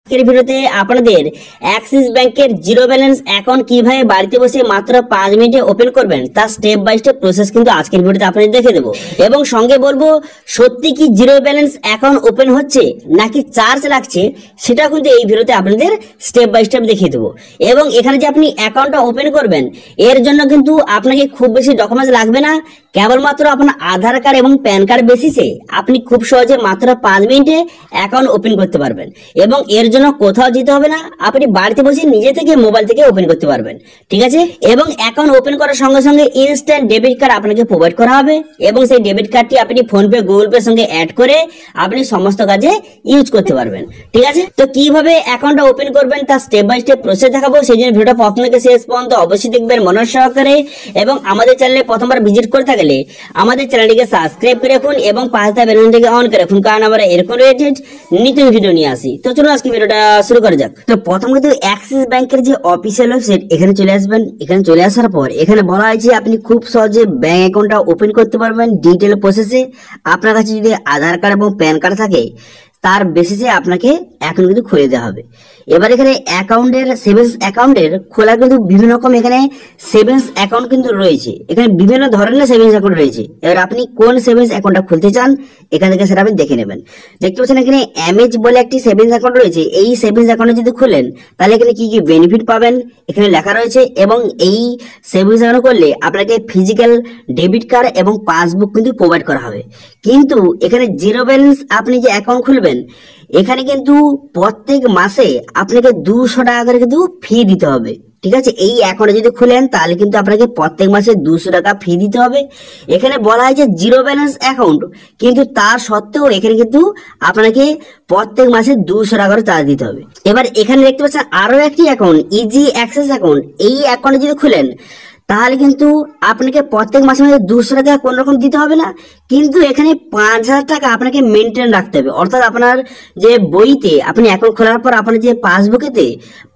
আজকের ভিডিওতে আপনাদের অ্যাক্সিস ব্যাংকের জিরো ব্যালেন্স অ্যাকাউন্ট কিভাবে বাড়িতে বসে মাত্র 5 মিনিটে ওপেন করবেন তার স্টেপ বাই স্টেপ প্রসেস কিন্তু আজকের ভিডিওতে আপনাদের দেখে দেবো এবং সঙ্গে বলবো সত্যি কি জিরো ব্যালেন্স অ্যাকাউন্ট ওপেন হচ্ছে নাকি চার্জ লাগছে সেটা কিন্তু এই ভিডিওতে আপনাদের স্টেপ বাই স্টেপ দেখিয়ে দেবো। এবং এখানে যে আপনি অ্যাকাউন্টটা ওপেন করবেন এর জন্য কিন্তু আপনাকে খুব বেশি ডকুমেন্টস লাগবে না, কেবলমাত্র আপনার আধার কার্ড এবং প্যান কার্ড বেসিসে আপনি খুব সহজে মাত্র 5 মিনিটে অ্যাকাউন্ট ওপেন করতে পারবেন এবং এর জন্য কোথাও যেতে হবে না, আপনি বাড়িতে বসে নিজে থেকে মোবাইল থেকে ওপেন করতে পারবেন। ঠিক আছে, এবং অ্যাকাউন্ট ওপেন করার সঙ্গে সঙ্গে ইনস্ট্যান্ট ডেবিট কার্ড আপনাকে প্রোভাইড করা হবে এবং সেই ডেবিট কার্ডটি আপনি ফোনপে গুগল পে সঙ্গে অ্যাড করে আপনি সমস্ত কাজে ইউজ করতে পারবেন। ঠিক আছে, তো কিভাবে অ্যাকাউন্টটা ওপেন করবেন তার স্টেপ বাই স্টেপ প্রসেস দেখাবো, সেই জন্য ভিডিওটা প্রথম থেকে শেষ পর্যন্ত অবশ্যই দেখবেন মনোযোগ সহকারে এবং আমাদের চ্যানেলে প্রথমবার ভিজিট করে থাকলে আমাদের চ্যানেলটিকে সাবস্ক্রাইব করে রাখুন এবং পাশে থাকা বেল আইকনটিকে অন করে রাখুন, কারণ আমরা এরকম রিলেটেড নিত্য ভিডিও নিয়ে আসি। তো চলুন আজকে ভিডিওটা শুরু করা যাক। তো প্রথম কিন্তু অ্যাক্সিস ব্যাংকের যে অফিসিয়াল ওয়েবসাইট এখানে চলে আসবেন। এখানে চলে আসার পর এখানে বলা হয়েছে আপনি খুব সহজে ব্যাংক অ্যাকাউন্টটা ওপেন করতে পারবেন ডিটেল প্রসেসে। আপনার কাছে যদি আধার কার্ড এবং প্যান কার্ড থাকে তার বেসিসে আপনাকে অ্যাকাউন্ট কিন্তু খুলে দেওয়া হবে। এবার এখানে অ্যাকাউন্টের সেভিংস অ্যাকাউন্টের খোলা কিন্তু বিভিন্ন রকম এখানে সেভিংস অ্যাকাউন্ট কিন্তু রয়েছে, এখানে বিভিন্ন ধরনের সেভিংস অ্যাকাউন্ট রয়েছে। এবার আপনি কোন সেভিংস অ্যাকাউন্টটা খুলতে চান এখান থেকে সেটা আপনি দেখে নেবেন। দেখতে পাচ্ছেন এখানে এমএচ বলে একটি সেভিংস অ্যাকাউন্ট রয়েছে। এই সেভিংস অ্যাকাউন্টে যদি খুলেন তাহলে এখানে কি কি বেনিফিট পাবেন এখানে লেখা রয়েছে এবং এই সেভিংস অ্যাকাউন্ট করলে আপনাকে ফিজিক্যাল ডেবিট কার্ড এবং পাসবুক কিন্তু প্রোভাইড করা হবে। কিন্তু এখানে জিরো ব্যালেন্স আপনি যে অ্যাকাউন্ট খুলবেন এখানে কিন্তু প্রত্যেক মাসে আপনাকে 200 টাকা করে কিন্তু ফি দিতে হবে। ঠিক আছে, এই অ্যাকাউন্টে যদি খুলেন তাহলে কিন্তু আপনাকে প্রত্যেক মাসে 200 টাকা ফি দিতে হবে। এখানে বলা হয়েছে জিরো ব্যালেন্স অ্যাকাউন্ট, কিন্তু তার সত্ত্বেও এখানে কিন্তু আপনাকে প্রত্যেক মাসে 200 টাকা করে চার্জ দিতে হবে। এবার এখানে দেখতে পাচ্ছেন আরো একটি অ্যাকাউন্ট ইজি অ্যাক্সেস অ্যাকাউন্ট, এই অ্যাকাউন্টে যদি খুলেন তাহলে কিন্তু আপনাকে প্রত্যেক মাসে মাসে 200 টাকা কোন রকম দিতে হবে না, কিন্তু এখানে 5000 টাকা আপনাকে মেনটেন রাখতে হবে। অর্থাৎ আপনার যে বইতে আপনি অ্যাকাউন্ট খোলার পর আপনার যে পাসবুকেতে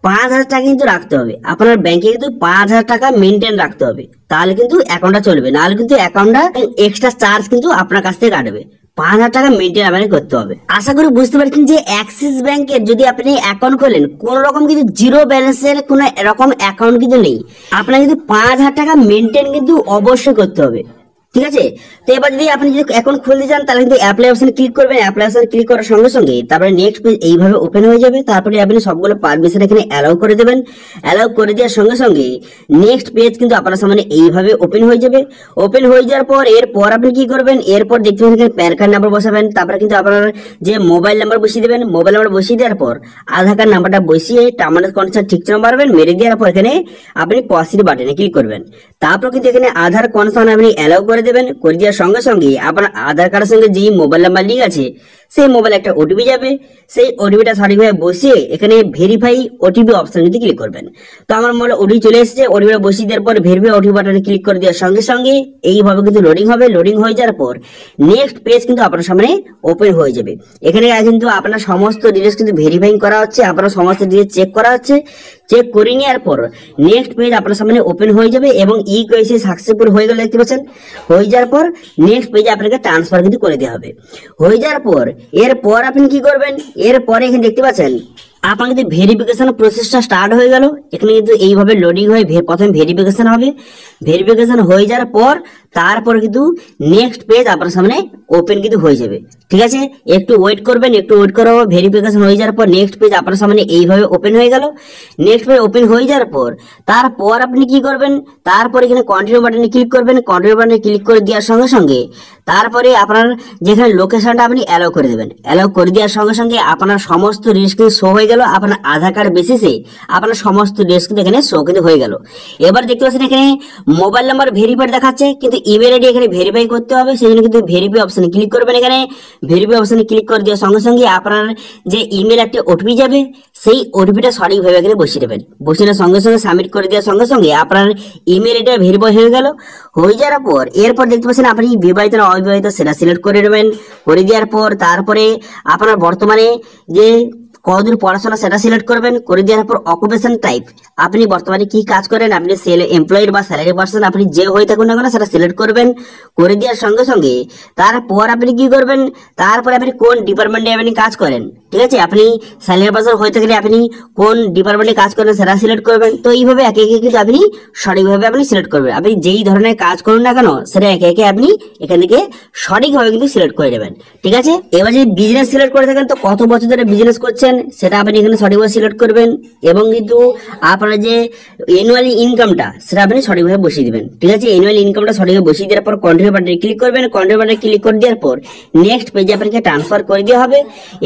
5000 টাকা কিন্তু রাখতে হবে, আপনার ব্যাংকে কিন্তু 5000 টাকা মেনটেন রাখতে হবে, তাহলে কিন্তু অ্যাকাউন্টটা চলবে, নাহলে কিন্তু অ্যাকাউন্টটা এক্সট্রা চার্জ কিন্তু আপনার কাছ থেকে কাটবে। 5000 টাকা মেনটেন আপনাকে করতে হবে। আশা করি বুঝতে পারছেন যে অ্যাক্সিস ব্যাংকের যদি আপনি অ্যাকাউন্ট খোলেন কোন রকম কিন্তু জিরো ব্যালেন্সের কোন এরকম অ্যাকাউন্ট কিন্তু নেই, আপনার কিন্তু 5000 টাকা মেনটেন কিন্তু অবশ্যই করতে হবে। ঠিক আছে, তো এবার যদি আপনি যদি অ্যাকাউন্ট খুলতে চান তাহলে কিন্তু অ্যাপ্লাই অপশনে ক্লিক করবেন। অ্যাপ্লাই অপশনে ক্লিক করার সঙ্গে সঙ্গে তারপরে নেক্সট পেজ এইভাবে ওপেন হয়ে যাবে। তারপরে আপনি সবগুলো পারমিশন এখানে অ্যালাউ করে দেবেন। অ্যালাউ করে দেওয়ার সঙ্গে সঙ্গে নেক্সট পেজ কিন্তু আপনার সামনে এইভাবে ওপেন হয়ে যাবে। ওপেন হয়ে যাওয়ার পর এরপর আপনি কি করবেন, এরপর দেখতে পাবেন এখানে প্যান কার্ড নাম্বার বসাবেন, তারপরে কিন্তু আপনার যে মোবাইল নাম্বার বসিয়ে দেবেন। মোবাইল নাম্বার বসিয়ে দেওয়ার পর আধার কার্ড নাম্বারটা বসিয়ে টার্ম এন্ড কন্ডিশন ঠিক মারবেন। মেরে দেওয়ার পর এখানে আপনি প্রসিড বাটনে ক্লিক করবেন। তারপর কিন্তু এখানে আধার কন্ডিশন আপনি অ্যালাউ করে দেবেন। করে দেওয়ার সঙ্গে সঙ্গে আপনার আধার কার্ডের সঙ্গে যেই মোবাইল নাম্বার লিঙ্ক আছে সেই মোবাইলে একটা ওটিপি যাবে। সেই ওটিপিটা সঠিকভাবে বসিয়ে এখানে ভেরিফাই ওটিপি অপশন যদি ক্লিক করবেন। তো আমার মোবাইলে ওটিপি চলে এসেছে, ওটিপিটা বসিয়ে দেওয়ার পর ভেরিফাই ওটিপি বাটনে ক্লিক করে দেওয়ার সঙ্গে সঙ্গে এইভাবে কিন্তু লোডিং হবে। লোডিং হয়ে যাওয়ার পর নেক্সট পেজ কিন্তু আপনার সামনে ওপেন হয়ে যাবে। এখানে কিন্তু আপনার সমস্ত ডিটেলস কিন্তু ভেরিফাইং করা হচ্ছে, আপনার সমস্ত ডিটেলস চেক করা হচ্ছে। চেক করে নেওয়ার পর নেক্সট পেজ আপনার সামনে ওপেন হয়ে যাবে এবং ই কেওয়াইসি সাকসেসফুল হয়ে গেল দেখতে পাচ্ছেন। হয়ে যাওয়ার পর নেক্সট পেজে আপনাকে ট্রান্সফার কিন্তু করে দেওয়া হবে। হয়ে যাওয়ার পর এরপর আপনি কি করবেন, এরপরে এখানে দেখতে পাচ্ছেন আপনার কিন্তু ভেরিফিকেশন প্রসেসটা স্টার্ট হয়ে গেল। এখানে কিন্তু এইভাবে লোডিং হয়ে প্রথমে ভেরিফিকেশন হবে। ভেরিফিকেশন হয়ে যাওয়ার পর তারপর কিন্তু নেক্সট পেজ আপনার সামনে ওপেন কিন্তু হয়ে যাবে। ঠিক আছে, একটু ওয়েট করবেন, একটু ওয়েট করা হবে। ভেরিফিকেশন হয়ে যাওয়ার পর নেক্সট পেজ আপনার সামনে এইভাবে ওপেন হয়ে গেল। নেক্সট পেজ ওপেন হয়ে যাওয়ার পর তারপর আপনি কি করবেন, তারপর এখানে কন্টিনিউ বাটনে ক্লিক করবেন। কন্টিনিউ বাটনে ক্লিক করে দেওয়ার সঙ্গে সঙ্গে তারপরে আপনার যেখানে লোকেশনটা আপনি অ্যালাউ করে দেবেন। অ্যালাউ করে দেওয়ার সঙ্গে সঙ্গে আপনার সমস্ত ডিটেলস কিন্তু শো হয়ে গেল। আপনার আধার কার্ড বেসিসে আপনার সমস্ত ডিটেলস কিন্তু এখানে শো কিন্তু হয়ে গেল। এবার দেখতে পাচ্ছেন এখানে মোবাইল নাম্বার ভেরিফাইড দেখাচ্ছে, কিন্তু ইমেল আইডি এখানে ভেরিফাই করতে হবে। সেই জন্য কিন্তু ভেরিফাই অপশনে ক্লিক করবেন। এখানে ভেরিফাই অপশনে ক্লিক করে দেওয়ার সঙ্গে সঙ্গে আপনার যে ইমেল একটা ওটিপি যাবে সেই ওটিপিটা সঠিকভাবে এখানে বসিয়ে দেবেন। বসিয়ে সঙ্গে সঙ্গে সাবমিট করে দেওয়ার সঙ্গে সঙ্গে আপনার ইমেল আইডিটা ভেরিফাই হয়ে গেল। হয়ে যাওয়ার পর এরপর দেখতে পাচ্ছেন আপনি বিবাহিত না অবিবাহিত সেটা সিলেক্ট করে নেবেন। করে দেওয়ার পর তারপরে আপনার বর্তমানে যে কতদূর পড়াশোনা সেটা সিলেক্ট করবেন। করে দেওয়ার পর অকুপেশন টাইপ, আপনি বর্তমানে কি কাজ করেন, আপনি এমপ্লয়েড বা স্যালারি পার্সন, আপনি যে হয়ে থাকুন না কেন সেটা সিলেক্ট করবেন। করে দেওয়ার সঙ্গে সঙ্গে তারপর আপনি কি করবেন, তারপরে আপনি কোন ডিপার্টমেন্টে আপনি কাজ করেন, ঠিক আছে, আপনি স্যালারি পার্সন হয়ে থাকলে আপনি কোন ডিপার্টমেন্টে কাজ করেন সেটা সিলেক্ট করবেন। তো এইভাবে একে একে কিন্তু আপনি সঠিকভাবে আপনি সিলেক্ট করবেন। আপনি যেই ধরনের কাজ করুন না কেন সেটা একে একে আপনি এখান থেকে সঠিকভাবে কিন্তু সিলেক্ট করে নেবেন, ঠিক আছে। এবার যদি বিজনেস সিলেক্ট করে থাকেন তো কত বছর ধরে বিজনেস করছেন সেটা আপনি এখানে সঠিকভাবে সিলেক্ট করবেন। এবং কিন্তু আপনার যে অ্যানুয়ালি ইনকামটা সেটা আপনি সঠিকভাবে বসিয়ে দিবেন, ঠিক আছে। অ্যানুয়াল ইনকামটা সঠিকভাবে বসিয়ে দেওয়ার পর কন্টিনিউ বাটনে ক্লিক করবেন। কন্টিনিউ বাটনে ক্লিক করে দেওয়ার পর নেক্সট পেজে আপনাকে ট্রান্সফার করে দেওয়া হবে।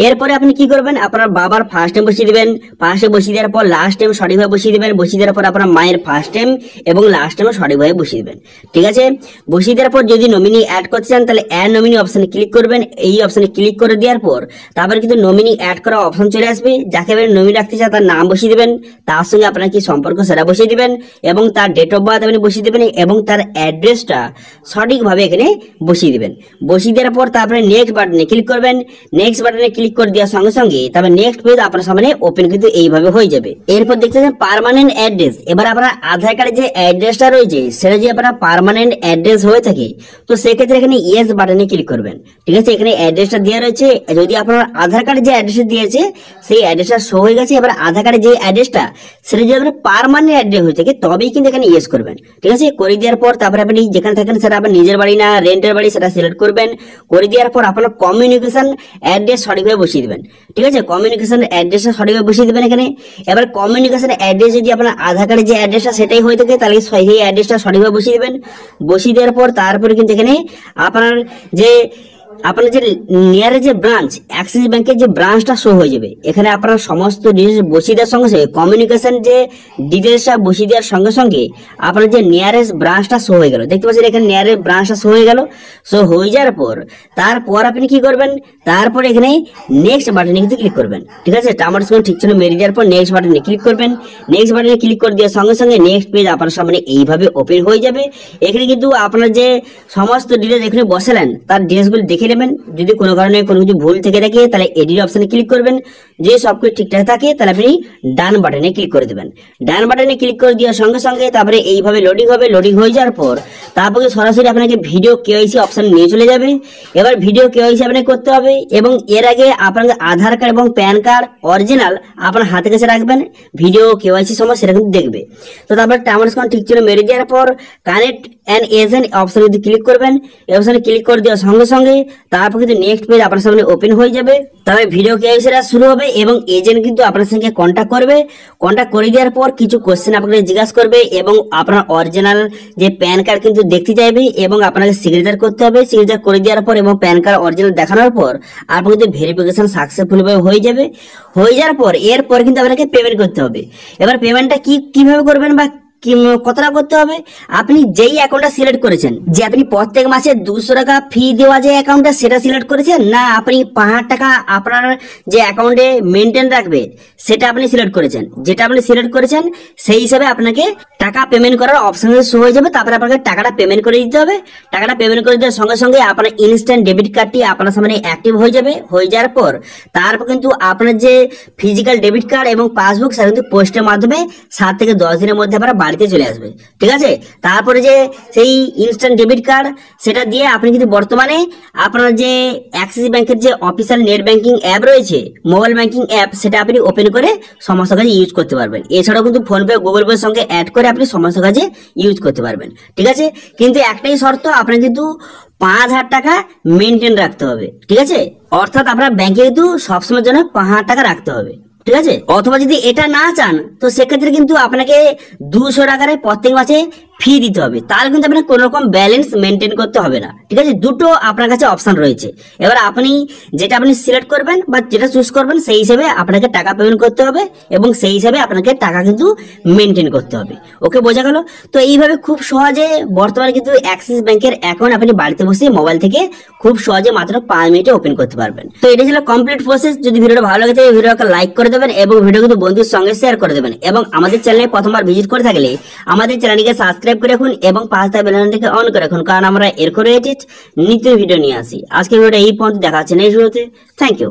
এরপরে আপনি কি করবেন, আপনার বাবার ফার্স্ট নেম বসিয়ে দিবেন, ফার্স্টে বসিয়ে দেওয়ার পর লাস্ট নেম সঠিকভাবে বসিয়ে দিবেন। বসিয়ে দেওয়ার পর আপনার মায়ের ফার্স্ট নেম এবং লাস্ট নেম সঠিকভাবে বসিয়ে দিবেন, ঠিক আছে। বসিয়ে দেওয়ার পর যদি নমিনি অ্যাড করতে চান তাহলে অ্যাড নমিনি অপশনে ক্লিক করবেন। এই অপশনে ক্লিক করে দেওয়ার পর তারপরে কিন্তু নমিনি অ্যাড করা অপশন চলে আসবে। যাকে আপনি নমিনি রাখতে চান তার নাম বসিয়ে দিবেন, তার সঙ্গে আপনার কি সম্পর্ক সেটা বসিয়ে দিবেন এবং তার ডেট অফ বার্থ আপনি বসিয়ে দিবেন এবং তার অ্যাড্রেসটা সঠিকভাবে এখানে বসিয়ে দিবেন। বসিয়ে দেওয়ার পর তারপরে নেক্সট বাটনে ক্লিক করবেন। নেক্সট বাটনে ক্লিক করে দেওয়ার সঙ্গে সঙ্গে তারপরে নেক্সট পেজ আপনার সামনে ওপেন কিন্তু এইভাবে হয়ে যাবে। এরপর দেখতে পাচ্ছেন পার্মানেন্ট অ্যাড্রেস। এবার আপনার আধার কার্ডে যে অ্যাড্রেসটা রয়েছে সেটা যদি আপনার পার্মানেন্ট অ্যাড্রেস হয়ে থাকে তো সেক্ষেত্রে এখানে ইয়েস বাটনে ক্লিক করবেন, ঠিক আছে। এখানে অ্যাড্রেসটা দেওয়া রয়েছে, যদি আপনার আধার কার্ডে যে অ্যাড্রেস দিয়েছে সেই অ্যাড্রেসটা শো হয়ে গেছে। এবার আধার কার্ডে যে অ্যাড্রেসটা সেটা যদি আপনার পার্মানেন্ট অ্যাড্রেস হয়ে থাকে তবেই কিন্তু এখানে ইয়েস করবেন, ঠিক আছে। করে দেওয়ার পর তারপরে আপনি যেখানে থাকেন সেটা আপনার নিজের বাড়ি না রেন্টের বাড়ি সেটা সিলেক্ট করবেন। করে দেওয়ার পর আপনার কমিউনিকেশন অ্যাড্রেস সঠিকভাবে বসিয়ে দিবেন, ঠিক আছে। কমিউনিকেশন অ্যাড্রেসটা সঠিকভাবে বসিয়ে দিবেন এখানে। এবার কমিউনিকেশন অ্যাড্রেস যদি আপনার আধার কার্ডে যে অ্যাড্রেসটা সেটাই হয়ে থাকে তাহলে সেই অ্যাড্রেসটা সঠিকভাবে বসিয়ে দিবেন। বসিয়ে দেওয়ার পর তারপরে কিন্তু এখানে আপনার যে নিয়ারের যে ব্রাঞ্চ অ্যাক্সিস ব্যাংকের যে ব্রাঞ্চটা শো হয়ে যাবে। এখানে আপনার সমস্ত ডিটেলস বসিয়ে দেওয়ার সঙ্গে সঙ্গে কমিউনিকেশন যে ডিটেলসটা বসিয়ে দেওয়ার সঙ্গে সঙ্গে আপনার যে নিয়ারেস্ট ব্রাঞ্চটা শো হয়ে গেল, দেখতে পাচ্ছেন এখানে নিয়ারেস্ট ব্রাঞ্চটা শো হয়ে গেল। শো হয়ে যাওয়ার পর তারপর আপনি কি করবেন, তারপর এখানে নেক্সট বাটনে কিন্তু ক্লিক করবেন, ঠিক আছে। আমার সঙ্গে ঠিক ছিল মেরে দেওয়ার পর নেক্সট বাটনে ক্লিক করবেন। নেক্সট বাটনে ক্লিক করে দেওয়ার সঙ্গে সঙ্গে নেক্সট পেজ আপনার সামনে এইভাবে ওপেন হয়ে যাবে। এখানে কিন্তু আপনার যে সমস্ত ডিটেলস এখানে বসালেন তার ডিটেলসগুলো দেখে নেবেন। যদি কোনো কারণে কোনো কিছু ভুল থেকে থাকে তাহলে এডিট অপশনে ক্লিক করবেন। যে সবকিছু ঠিকঠাক থাকে তাহলে আপনি ডান বাটনে ক্লিক করে দেবেন। ডান বাটনে ক্লিক করে দেওয়ার সঙ্গে সঙ্গে তারপরে এইভাবে লোডিং হবে। লোডিং হয়ে যাওয়ার পর তারপরে সরাসরি আপনাকে ভিডিও কেওয়াইসি অপশন নিয়ে চলে যাবে। এবার ভিডিও কেওয়াইসি আপনাকে করতে হবে এবং এর আগে আপনাকে আধার কার্ড এবং প্যান কার্ড অরিজিনাল আপনার হাতে কাছে রাখবেন। ভিডিও কেওয়াইসি সময় সেটা কিন্তু দেখবে। তো তারপরে টার্মস ঠিক ছিল মেরে দেওয়ার পর কানেক্ট অ্যান এজেন্ট অপশনে যদি ক্লিক করবেন, এই অপশনে ক্লিক করে দেওয়ার সঙ্গে সঙ্গে তারপর কিন্তু নেক্সট পেজ আপনার সামনে ওপেন হয়ে যাবে। তবে ভিডিও কেওয়াইসিটা শুরু হবে এবং এজেন্ট কিন্তু আপনার সঙ্গে কন্ট্যাক্ট করবে। কন্ট্যাক্ট করে দেওয়ার পর কিছু কোশ্চেন আপনাকে জিজ্ঞাসা করবে এবং আপনার অরিজিনাল যে প্যান কার্ড কিন্তু দেখতে চাইবে এবং আপনাকে সিগনেচার করতে হবে। সিগনেচার করে দেওয়ার পর এবং প্যান কার্ড অরিজিনাল দেখানোর পর আপনার কিন্তু ভেরিফিকেশন সাকসেসফুল ভাবে হয়ে যাবে। হয়ে যাওয়ার পর এরপর কিন্তু আপনাকে পেমেন্ট করতে হবে। এবার পেমেন্টটা কিভাবে করবেন বা কতটা করতে হবে, আপনি যেই অ্যাকাউন্টটা সিলেক্ট করেছেন, যে আপনি প্রত্যেক মাসে 200 টাকা ফি দেওয়া যে অ্যাকাউন্টটা সেটা সিলেক্ট করেছেন, না আপনি 5,000 টাকা আপনার যে অ্যাকাউন্টে মেনটেন রাখবে সেটা আপনি সিলেক্ট করেছেন, যেটা আপনি সিলেক্ট করেছেন সেই হিসাবে আপনাকে টাকা পেমেন্ট করার অপশন শো হয়ে যাবে। তারপরে আপনাকে টাকাটা পেমেন্ট করে দিতে হবে। টাকাটা পেমেন্ট করে দেওয়ার সঙ্গে সঙ্গে আপনার ইনস্ট্যান্ট ডেবিট কার্ডটি আপনার সামনে অ্যাক্টিভ হয়ে যাবে। হয়ে যাওয়ার পর তারপর কিন্তু আপনার যে ফিজিক্যাল ডেবিট কার্ড এবং পাসবুক সেটা কিন্তু পোস্টের মাধ্যমে 7 থেকে 10 দিনের মধ্যে আপনার বাড়িতে চলে আসবে, ঠিক আছে। তারপরে যে সেই ইনস্ট্যান্ট ডেবিট কার্ড সেটা দিয়ে আপনি কিন্তু বর্তমানে আপনার যে অ্যাক্সিস ব্যাংকের যে অফিসিয়াল নেট ব্যাংকিং অ্যাপ রয়েছে, মোবাইল ব্যাংকিং অ্যাপ, সেটা আপনি ওপেন করে সমস্ত কাজে ইউজ করতে পারবেন। এছাড়াও কিন্তু ফোনপে গুগল পের সঙ্গে অ্যাড করে আপনি সমস্ত কাজে ইউজ করতে পারবেন, ঠিক আছে। কিন্তু একটাই শর্ত, আপনার কিন্তু 5,000 টাকা মেনটেন রাখতে হবে, ঠিক আছে। অর্থাৎ আপনার ব্যাংকে কিন্তু সবসময়ের জন্য 5,000 টাকা রাখতে হবে, ঠিক আছে। অথবা যদি এটা না চান তো সেক্ষেত্রে কিন্তু আপনাকে 200 টাকার প্রত্যেক মাসে ফি দিতে হবে। তাহলে কিন্তু আপনার কোনো রকম ব্যালেন্স মেনটেন করতে হবে না, ঠিক আছে। দুটো আপনার কাছে অপশন রয়েছে। এবার আপনি যেটা আপনি সিলেক্ট করবেন বা যেটা চুজ করবেন সেই হিসেবে আপনাকে টাকা পেমেন্ট করতে হবে এবং সেই হিসাবে আপনাকে টাকা কিন্তু মেনটেন করতে হবে। ওকে, বোঝা গেল? তো এইভাবে খুব সহজে বর্তমানে কিন্তু অ্যাক্সিস ব্যাংকের অ্যাকাউন্ট আপনি বাড়িতে বসে মোবাইল থেকে খুব সহজে মাত্র 5 মিনিটে ওপেন করতে পারবেন। তো এটা ছিল কমপ্লিট প্রসেস। যদি ভিডিওটা ভালো লাগে তাহলে ভিডিওকে লাইক করে দেবেন এবং ভিডিও কিন্তু বন্ধুদের সঙ্গে শেয়ার করে দেবেন এবং আমাদের চ্যানেলে প্রথমবার ভিজিট করে থাকলে আমাদের চ্যানেলটিকে সাবস্ক্রাইব করে রাখুন এবং পাশে থাকা বেল আইকনটিকে অন করে রাখুন, কারণ আমরা এরকম নিত্য ভিডিও নিয়ে আসি। আজকের ভিডিওটা এই পর্যন্ত, দেখা হচ্ছে নেক্সট ভিডিওতে। Thank you.